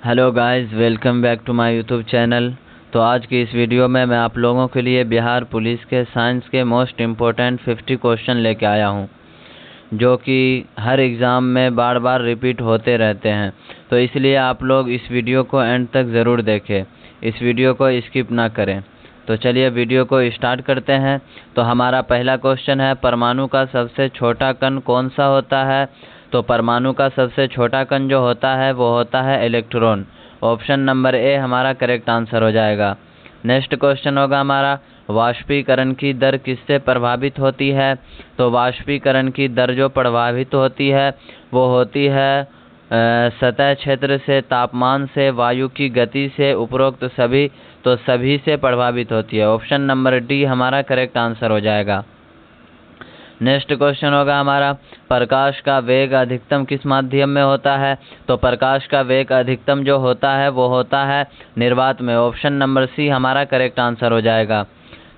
Hello guys, welcome back to my YouTube channel. तो आज की इस वीडियो में मैं आप लोगों के लिए बिहार पुलिस के साइंस के मोस्ट इम्पोर्टेंट 50 क्वेश्चन लेके आया हूं, जो कि हर एग्ज़ाम में बार बार रिपीट होते रहते हैं। तो इसलिए आप लोग इस वीडियो को एंड तक ज़रूर देखें, इस वीडियो को स्किप ना करें। तो चलिए वीडियो को स्टार्ट करते हैं। तो हमारा पहला क्वेश्चन है, परमाणु का सबसे छोटा कण कौन सा होता है? तो परमाणु का सबसे छोटा कण जो होता है वो होता है इलेक्ट्रॉन। ऑप्शन नंबर ए हमारा करेक्ट आंसर हो जाएगा। नेक्स्ट क्वेश्चन होगा हमारा, वाष्पीकरण की दर किससे प्रभावित होती है? तो वाष्पीकरण की दर जो प्रभावित होती है वो होती है सतह क्षेत्र से, तापमान से, वायु की गति से, उपरोक्त सभी। तो सभी से प्रभावित होती है। ऑप्शन नंबर डी हमारा करेक्ट आंसर हो जाएगा। नेक्स्ट क्वेश्चन होगा हमारा, प्रकाश का वेग अधिकतम किस माध्यम में होता है? तो प्रकाश का वेग अधिकतम जो होता है वो होता है निर्वात में। ऑप्शन नंबर सी हमारा करेक्ट आंसर हो जाएगा।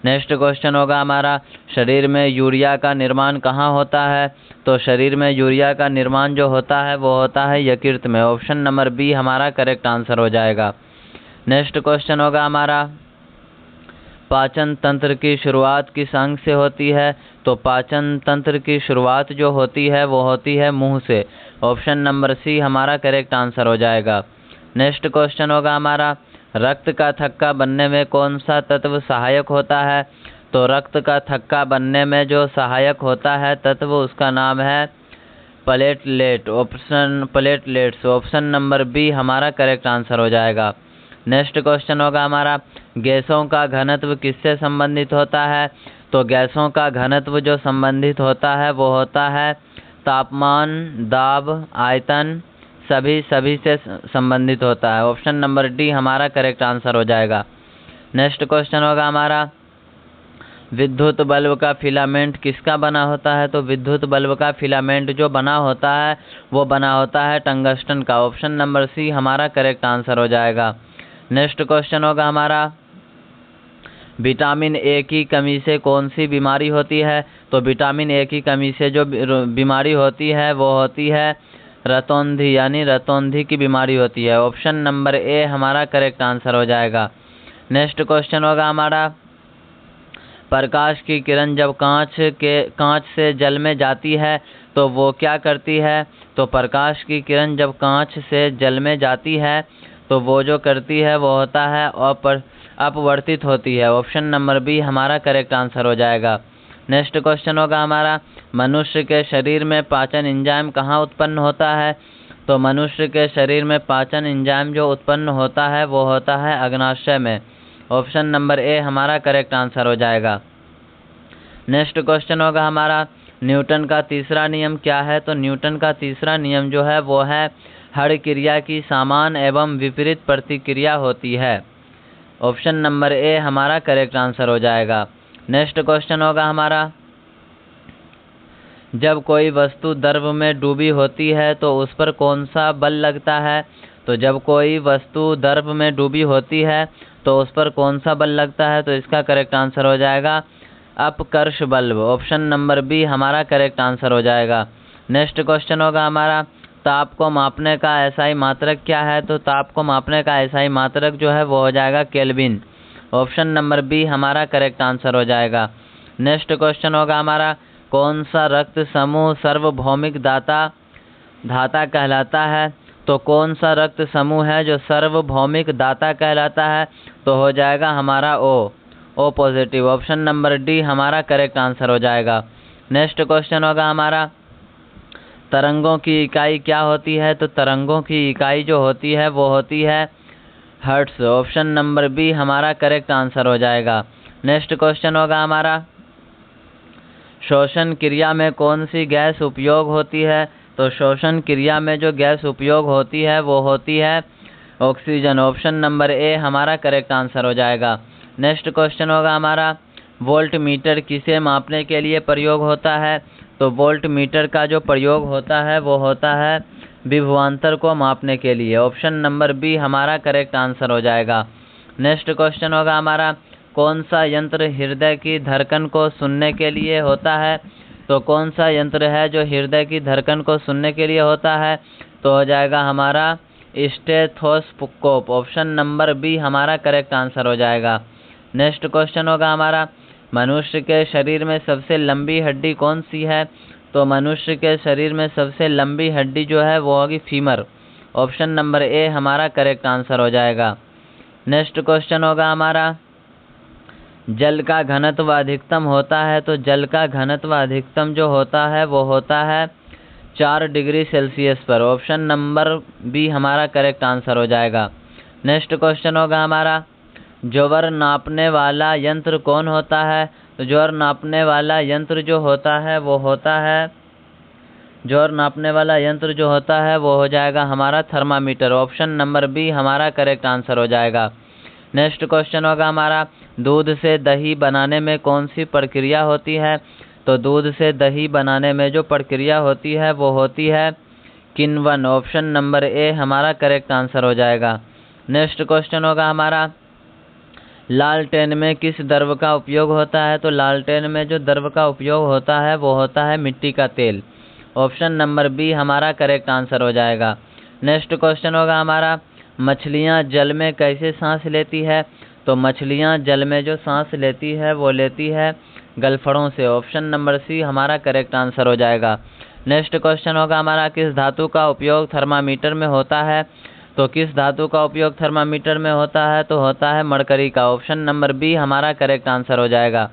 नेक्स्ट क्वेश्चन होगा हमारा, शरीर में यूरिया का निर्माण कहाँ होता है? तो शरीर में यूरिया का निर्माण जो होता है वो होता है यकृत में। ऑप्शन नंबर बी हमारा करेक्ट आंसर हो जाएगा। नेक्स्ट क्वेश्चन होगा हमारा, पाचन तंत्र की शुरुआत किस अंग से होती है? तो पाचन तंत्र की शुरुआत जो होती है वो होती है मुंह से। ऑप्शन नंबर सी हमारा करेक्ट आंसर हो जाएगा। नेक्स्ट क्वेश्चन होगा हमारा, रक्त का थक्का बनने में कौन सा तत्व सहायक होता है? तो रक्त का थक्का बनने में जो सहायक होता है तत्व, उसका नाम है platelet. Platelets. Option number B हमारा करेक्ट आंसर हो जाएगा। नेक्स्ट क्वेश्चन होगा हमारा, गैसों का घनत्व किससे संबंधित होता है? तो गैसों का घनत्व जो संबंधित होता है वो होता है तापमान, दाब, आयतन, सभी से संबंधित होता है। ऑप्शन नंबर डी हमारा करेक्ट आंसर हो जाएगा। नेक्स्ट क्वेश्चन होगा हमारा, विद्युत बल्ब का फिलामेंट किसका बना होता है? तो विद्युत बल्ब का फिलामेंट जो बना होता है वो बना होता है टंगस्टन का। ऑप्शन नंबर सी हमारा करेक्ट आंसर हो जाएगा। नेक्स्ट क्वेश्चन होगा हमारा, विटामिन ए की कमी से कौन सी बीमारी होती है? तो विटामिन ए की कमी से जो बीमारी होती है वो होती है रतौंधी, यानी रतौंधी की बीमारी होती है। ऑप्शन नंबर ए हमारा करेक्ट आंसर हो जाएगा। नेक्स्ट क्वेश्चन होगा हमारा, प्रकाश की किरण जब कांच से जल में जाती है तो वो क्या करती है? तो प्रकाश की किरण जब कांच से जल में जाती है तो वो जो करती है वो होता है अपवर्तित होती है। ऑप्शन नंबर बी हमारा करेक्ट आंसर हो जाएगा। नेक्स्ट क्वेश्चन होगा हमारा, मनुष्य के शरीर में पाचन एंजाइम कहाँ उत्पन्न होता है? तो मनुष्य के शरीर में पाचन एंजाइम जो उत्पन्न होता है वो होता है अग्नाशय में। ऑप्शन नंबर ए हमारा करेक्ट आंसर हो जाएगा। नेक्स्ट क्वेश्चन होगा हमारा, न्यूटन का तीसरा नियम क्या है? तो न्यूटन का तीसरा नियम जो है वो है, हर क्रिया की समान एवं विपरीत प्रतिक्रिया होती है। ऑप्शन नंबर ए हमारा करेक्ट आंसर हो जाएगा। नेक्स्ट क्वेश्चन होगा हमारा, जब कोई वस्तु द्रव में डूबी होती है तो उस पर कौन सा बल लगता है? तो जब कोई वस्तु द्रव में डूबी होती है तो उस पर कौन सा बल लगता है? तो इसका करेक्ट आंसर हो जाएगा अपकर्ष बल। ऑप्शन नंबर बी हमारा करेक्ट आंसर हो जाएगा। नेक्स्ट क्वेश्चन होगा हमारा, ताप को मापने का एसआई मात्रक क्या है? तो ताप को मापने का एसआई मात्रक जो है वो हो जाएगा केल्विन। ऑप्शन नंबर बी हमारा करेक्ट आंसर हो जाएगा। नेक्स्ट क्वेश्चन होगा हमारा, कौन सा रक्त समूह सार्वभौमिक धाता कहलाता है? तो कौन सा रक्त समूह है जो सार्वभौमिक दाता कहलाता है? तो हो जाएगा हमारा O positive. Option number D हमारा करेक्ट आंसर हो जाएगा। नेक्स्ट क्वेश्चन होगा हमारा, तरंगों की इकाई क्या होती है? तो तरंगों की इकाई जो होती है वो होती है हर्ट्ज। ऑप्शन नंबर बी हमारा करेक्ट आंसर हो जाएगा। नेक्स्ट क्वेश्चन होगा हमारा, श्वसन क्रिया में कौन सी गैस उपयोग होती है? तो श्वसन क्रिया में जो गैस उपयोग होती है वो होती है ऑक्सीजन। ऑप्शन नंबर ए हमारा करेक्ट आंसर हो जाएगा। नेक्स्ट क्वेश्चन होगा हमारा, वोल्ट मीटर किसे मापने के लिए प्रयोग होता है? तो वोल्ट मीटर का जो प्रयोग होता है वो होता है विभवांतर को मापने के लिए। ऑप्शन नंबर बी हमारा करेक्ट आंसर हो जाएगा। नेक्स्ट क्वेश्चन होगा हमारा, कौन सा यंत्र हृदय की धड़कन को सुनने के लिए होता है? तो कौन सा यंत्र है जो हृदय की धड़कन को सुनने के लिए होता है? तो हो जाएगा हमारा स्टेथोस्कोप। ऑप्शन नंबर बी हमारा करेक्ट आंसर हो जाएगा। नेक्स्ट क्वेश्चन होगा हमारा, मनुष्य के शरीर में सबसे लंबी हड्डी कौन सी है? तो मनुष्य के शरीर में सबसे लंबी हड्डी जो है वो होगी फीमर। ऑप्शन नंबर ए हमारा करेक्ट आंसर हो जाएगा। नेक्स्ट क्वेश्चन होगा हमारा, जल का घनत्व अधिकतम होता है। तो जल का घनत्व अधिकतम जो होता है वो होता है 4 डिग्री सेल्सियस पर। ऑप्शन नंबर बी हमारा करेक्ट आंसर हो जाएगा। नेक्स्ट क्वेश्चन होगा हमारा, ज्वर नापने वाला यंत्र कौन होता है? तो ज्वर नापने वाला यंत्र जो होता है वो होता है, ज्वर नापने वाला यंत्र जो होता है वो हो जाएगा हमारा थर्मामीटर। ऑप्शन नंबर बी हमारा करेक्ट आंसर हो जाएगा। नेक्स्ट क्वेश्चन होगा हमारा, दूध से दही बनाने में कौन सी प्रक्रिया होती है? तो दूध से दही बनाने में जो प्रक्रिया होती है वो होती है किण्वन। ऑप्शन नंबर ए हमारा करेक्ट आंसर हो जाएगा। नेक्स्ट क्वेश्चन होगा हमारा, लालटेन में किस द्रव का उपयोग होता है? तो लालटेन में जो द्रव का उपयोग होता है वो होता है मिट्टी का तेल। ऑप्शन नंबर बी हमारा करेक्ट आंसर हो जाएगा। नेक्स्ट क्वेश्चन होगा हमारा, मछलियाँ जल में कैसे सांस लेती है? तो मछलियाँ जल में जो सांस लेती है वो लेती है गलफड़ों से। ऑप्शन नंबर सी हमारा करेक्ट आंसर हो जाएगा। नेक्स्ट क्वेश्चन होगा हमारा, किस धातु का उपयोग थर्मामीटर में होता है? तो किस धातु का उपयोग थर्मामीटर में होता है? तो होता है मरकरी का। ऑप्शन नंबर बी हमारा करेक्ट आंसर हो जाएगा।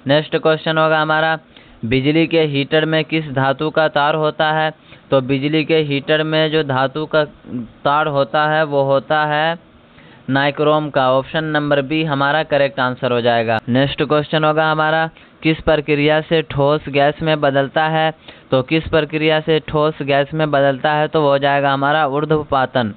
नेक्स्ट क्वेश्चन होगा हमारा, बिजली के हीटर में किस धातु का तार होता है? तो बिजली के हीटर में जो धातु का तार होता है वो होता है नाइक्रोम का। ऑप्शन नंबर बी हमारा करेक्ट आंसर हो जाएगा। नेक्स्ट क्वेश्चन होगा हमारा, किस प्रक्रिया से ठोस गैस में बदलता है? तो किस प्रक्रिया से ठोस गैस में बदलता है? तो वो हो जाएगा हमारा ऊर्ध्वपातन।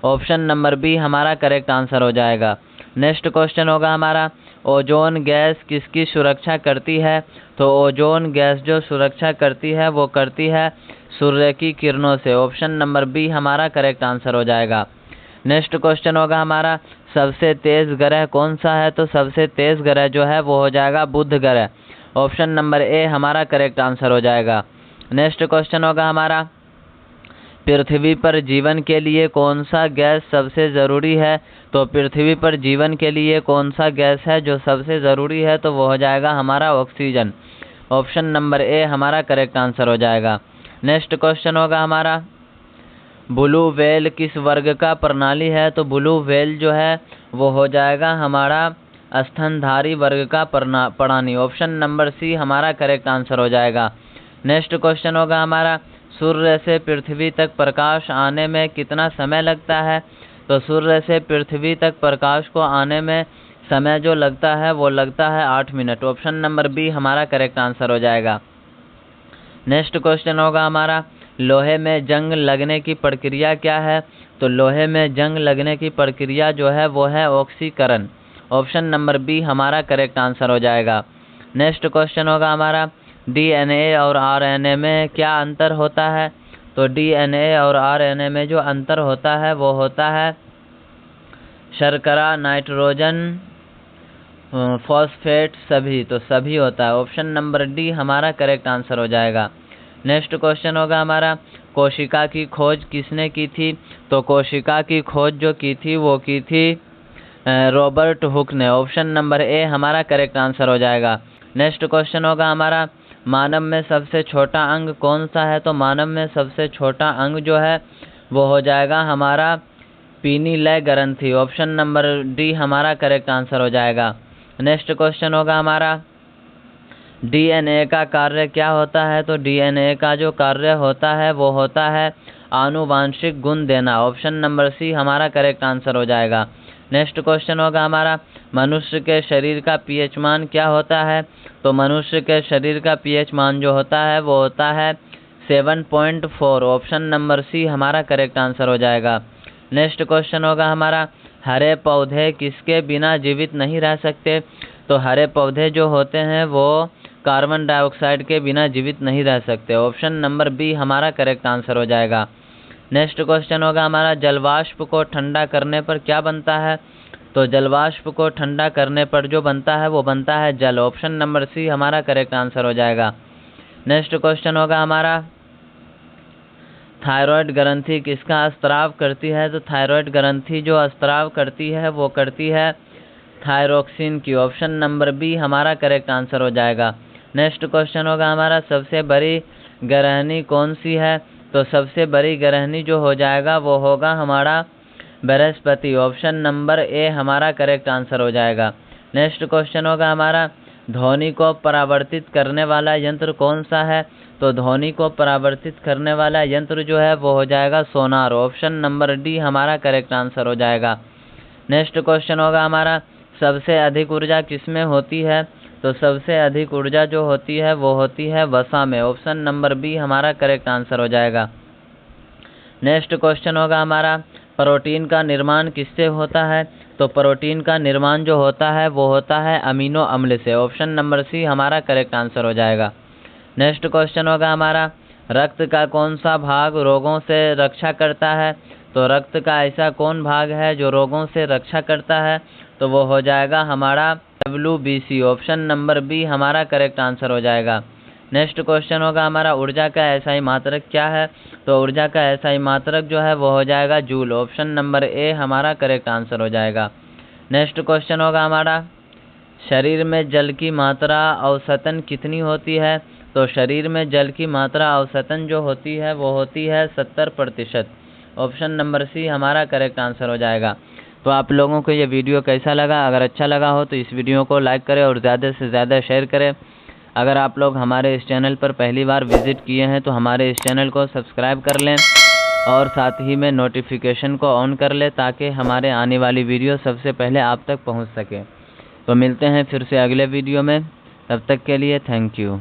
ऑप्शन नंबर बी हमारा करेक्ट आंसर हो जाएगा। नेक्स्ट क्वेश्चन होगा हमारा, ओजोन गैस किसकी सुरक्षा करती है? तो ओजोन गैस जो सुरक्षा करती है वो करती है सूर्य की किरणों से। ऑप्शन नंबर बी हमारा करेक्ट आंसर हो जाएगा। नेक्स्ट क्वेश्चन होगा हमारा, सबसे तेज ग्रह कौन सा है? तो सबसे तेज ग्रह जो है वो हो जाएगा बुध ग्रह। ऑप्शन नंबर ए हमारा करेक्ट आंसर हो जाएगा। नेक्स्ट क्वेश्चन होगा हमारा, पृथ्वी पर जीवन के लिए कौन सा गैस सबसे ज़रूरी है? तो पृथ्वी पर जीवन के लिए कौन सा गैस है जो सबसे ज़रूरी है? तो वो हो जाएगा हमारा ऑक्सीजन। ऑप्शन नंबर ए हमारा करेक्ट आंसर हो जाएगा। नेक्स्ट क्वेश्चन होगा हमारा, ब्लू व्हेल किस वर्ग का प्रणाली है? तो ब्लू व्हेल जो है वो हो जाएगा हमारा स्तनधारी वर्ग का प्राणी। ऑप्शन नंबर सी हमारा करेक्ट आंसर हो जाएगा। नेक्स्ट क्वेश्चन होगा हमारा, सूर्य से पृथ्वी तक प्रकाश आने में कितना समय लगता है? तो सूर्य से पृथ्वी तक प्रकाश को आने में समय जो लगता है वो लगता है 8 मिनट। ऑप्शन नंबर बी हमारा करेक्ट आंसर हो जाएगा। नेक्स्ट क्वेश्चन होगा हमारा, लोहे में जंग लगने की प्रक्रिया क्या है? तो लोहे में जंग लगने की प्रक्रिया जो है वो है ऑक्सीकरण। ऑप्शन नंबर बी हमारा करेक्ट आंसर हो जाएगा। नेक्स्ट क्वेश्चन होगा हमारा, डीएनए और आरएनए में क्या अंतर होता है? तो डीएनए और आरएनए में जो अंतर होता है वो होता है शर्करा, नाइट्रोजन, फॉस्फेट, सभी। तो सभी होता है। ऑप्शन नंबर डी हमारा करेक्ट आंसर हो जाएगा। नेक्स्ट क्वेश्चन होगा हमारा, कोशिका की खोज किसने की थी? तो कोशिका की खोज जो की थी वो की थी रॉबर्ट हुक ने। ऑप्शन नंबर ए हमारा करेक्ट आंसर हो जाएगा। नेक्स्ट क्वेश्चन होगा हमारा, मानव में सबसे छोटा अंग कौन सा है? तो मानव में सबसे छोटा अंग जो है वो हो जाएगा हमारा पीनीलय ग्रंथि। ऑप्शन नंबर डी हमारा करेक्ट आंसर हो जाएगा। नेक्स्ट क्वेश्चन होगा हमारा, डीएनए का कार्य क्या होता है? तो डीएनए का जो कार्य होता है वो होता है आनुवांशिक गुण देना। ऑप्शन नंबर सी हमारा करेक्ट आंसर हो जाएगा। नेक्स्ट क्वेश्चन होगा हमारा, मनुष्य के शरीर का पीएच मान क्या होता है? तो मनुष्य के शरीर का पीएच मान जो होता है वो होता है 7.4। ऑप्शन नंबर सी हमारा करेक्ट आंसर हो जाएगा। नेक्स्ट क्वेश्चन होगा हमारा, हरे पौधे किसके बिना जीवित नहीं रह सकते? तो हरे पौधे जो होते हैं वो कार्बन डाइऑक्साइड के बिना जीवित नहीं रह सकते। ऑप्शन नंबर बी हमारा करेक्ट आंसर हो जाएगा। नेक्स्ट क्वेश्चन होगा हमारा, जलवाष्प को ठंडा करने पर क्या बनता है? तो जलवाष्प को ठंडा करने पर जो बनता है वो बनता है जल। ऑप्शन नंबर सी हमारा करेक्ट आंसर हो जाएगा। नेक्स्ट क्वेश्चन होगा हमारा, थायराइड ग्रंथि किसका स्त्राव करती है? तो थायराइड ग्रंथि जो स्त्राव करती है वो करती है थायरोक्सिन की। ऑप्शन नंबर बी हमारा करेक्ट आंसर हो जाएगा। नेक्स्ट क्वेश्चन होगा हमारा, सबसे बड़ी ग्रहणी कौन सी है? तो सबसे बड़ी ग्रहणी जो हो जाएगा वो होगा हमारा बृहस्पति। ऑप्शन नंबर ए हमारा करेक्ट आंसर हो जाएगा। नेक्स्ट क्वेश्चन होगा हमारा, ध्वनि को परावर्तित करने वाला यंत्र कौन सा है? तो ध्वनि को परावर्तित करने वाला यंत्र जो है वो हो जाएगा सोनार। ऑप्शन नंबर डी हमारा करेक्ट आंसर हो जाएगा। नेक्स्ट क्वेश्चन होगा हमारा, सबसे अधिक ऊर्जा किसमें होती है? तो सबसे अधिक ऊर्जा जो होती है वो होती है वसा में। ऑप्शन नंबर बी हमारा करेक्ट आंसर हो जाएगा। नेक्स्ट क्वेश्चन होगा हमारा, प्रोटीन का निर्माण किससे होता है? तो प्रोटीन का निर्माण जो होता है वो होता है अमीनो अम्ल से। ऑप्शन नंबर सी हमारा करेक्ट आंसर हो जाएगा। नेक्स्ट क्वेश्चन होगा हमारा, रक्त का कौन सा भाग रोगों से रक्षा करता है? तो रक्त का ऐसा कौन भाग है जो रोगों से रक्षा करता है? तो वो हो जाएगा हमारा WBC। ऑप्शन नंबर बी हमारा करेक्ट आंसर हो जाएगा। नेक्स्ट क्वेश्चन होगा हमारा, ऊर्जा का एसआई मात्रक क्या है? तो ऊर्जा का एसआई मात्रक जो है वो हो जाएगा जूल। ऑप्शन नंबर ए हमारा करेक्ट आंसर हो जाएगा। नेक्स्ट क्वेश्चन होगा हमारा, शरीर में जल की मात्रा औसतन कितनी होती है? तो शरीर में जल की मात्रा औसतन जो होती है वो होती है 70%। ऑप्शन नंबर सी हमारा करेक्ट आंसर हो जाएगा। तो आप लोगों को ये वीडियो कैसा लगा? अगर अच्छा लगा हो तो इस वीडियो को लाइक करें और ज़्यादा से ज़्यादा शेयर करें। अगर आप लोग हमारे इस चैनल पर पहली बार विज़िट किए हैं तो हमारे इस चैनल को सब्सक्राइब कर लें और साथ ही में नोटिफिकेशन को ऑन कर लें ताकि हमारे आने वाली वीडियो सबसे पहले आप तक पहुंच सके। तो मिलते हैं फिर से अगले वीडियो में, तब तक के लिए थैंक यू।